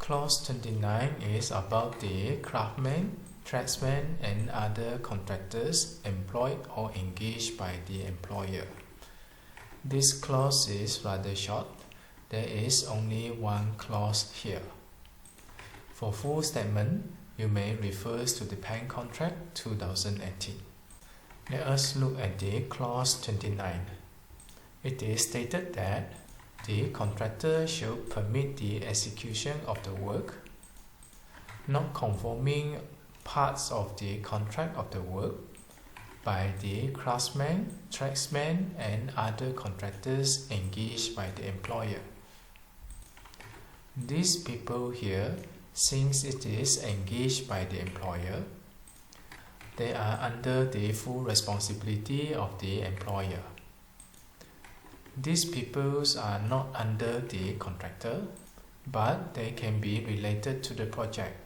Clause 29 is about the craftsmen, tradesmen and other contractors employed or engaged by the employer. This clause is rather short. There is only one clause here. For full statement, you may refer to the Pen Contract 2018. Let us look at the clause 29. It is stated that the contractor shall permit the execution of the work, not conforming parts of the contract of the work, by the craftsmen, tradesmen and other contractors engaged by the employer. These people here, since it is engaged by the employer, they are under the full responsibility of the employer. These peoples are not under the contractor, but they can be related to the project.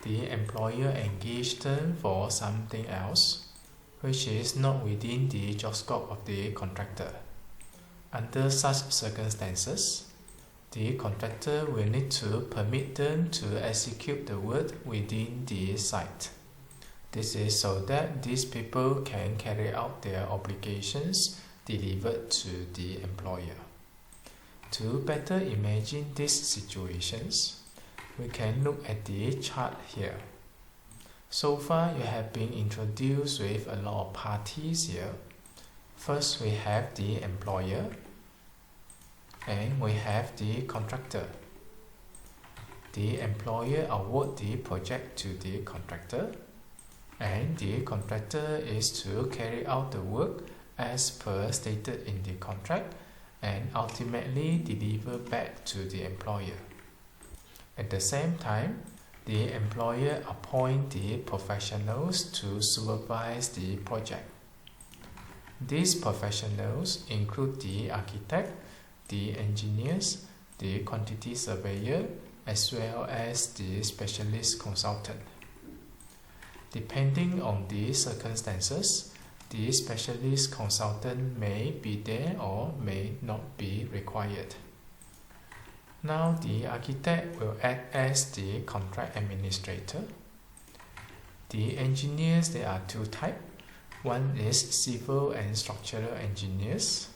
The employer engaged them for something else, which is not within the job scope of the contractor. Under such circumstances, the contractor will need to permit them to execute the work within the site. This is so that these people can carry out their obligations delivered to the employer. To better imagine these situations, we can look at the chart here. So far, you have been introduced with a lot of parties here. First, we have the employer and we have the contractor. The employer awards the project to the contractor, and the contractor is to carry out the work as per stated in the contract and ultimately deliver back to the employer. At the same time, the employer appoints the professionals to supervise the project. These professionals include the architect, the engineers, the quantity surveyor, as well as the specialist consultant. Depending on the circumstances, the specialist consultant may be there or may not be required. Now the architect will act as the contract administrator. The engineers, there are two types. One is civil and structural engineers.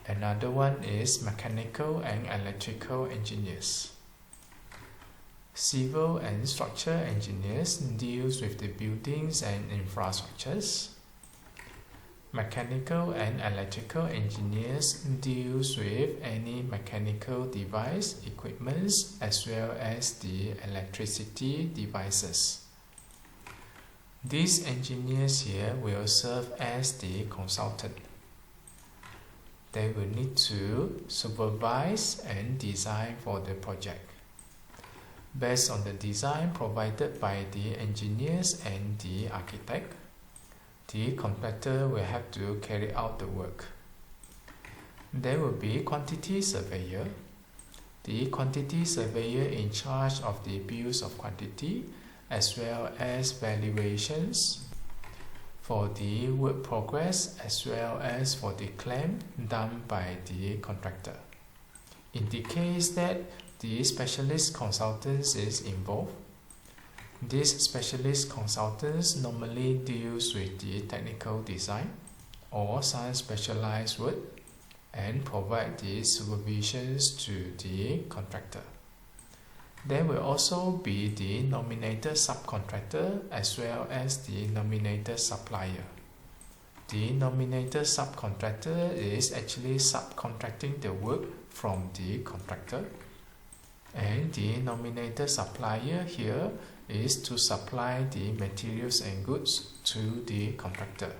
Another one is mechanical and electrical engineers. Civil and structural engineers deals with the buildings and infrastructures. Mechanical and electrical engineers deals with any mechanical device, equipments, as well as the electricity devices. These engineers here will serve as the consultant. They will need to supervise and design for the project. Based on the design provided by the engineers and the architect, the contractor will have to carry out the work. There will be quantity surveyor. The quantity surveyor in charge of the bills of quantity as well as valuations for the work progress as well as for the claim done by the contractor. In the case that the specialist consultants is involved, these specialist consultants normally deals with the technical design or some specialized work and provide the supervisions to the contractor. There will also be the nominated subcontractor as well as the nominated supplier. The nominated subcontractor is actually subcontracting the work from the contractor, and the nominated supplier here is to supply the materials and goods to the contractor.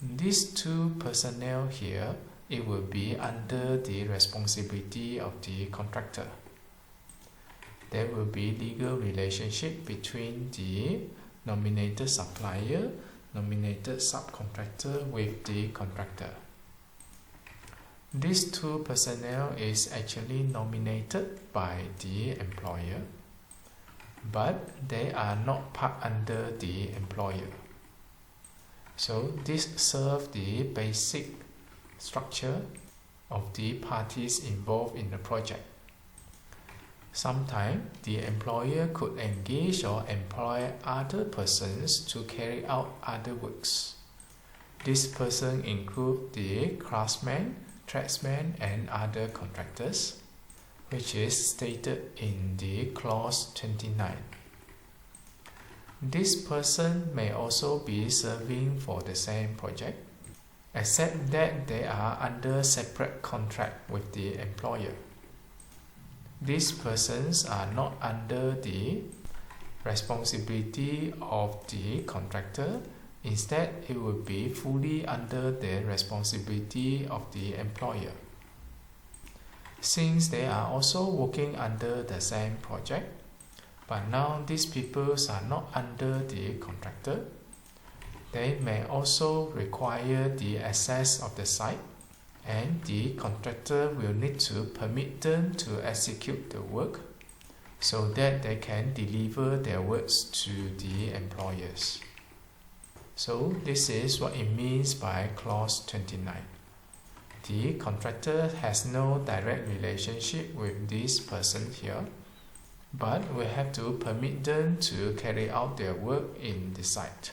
These two personnel here, it will be under the responsibility of the contractor. There will be legal relationship between the nominated supplier, nominated subcontractor with the contractor. These two personnel is actually nominated by the employer, but they are not part under the employer. So this serves the basic structure of the parties involved in the project. Sometimes the employer could engage or employ other persons to carry out other works. This person include the craftsmen, tradesmen and other contractors, which is stated in the clause 29. This person may also be serving for the same project, except that they are under separate contract with the employer. These persons are not under the responsibility of the contractor. Instead, it will be fully under the responsibility of the employer. Since they are also working under the same project, but now these people are not under the contractor, they may also require the access of the site, and the contractor will need to permit them to execute the work so that they can deliver their works to the employers. So this is what it means by clause 29. The contractor has no direct relationship with this person here, but we have to permit them to carry out their work in the site.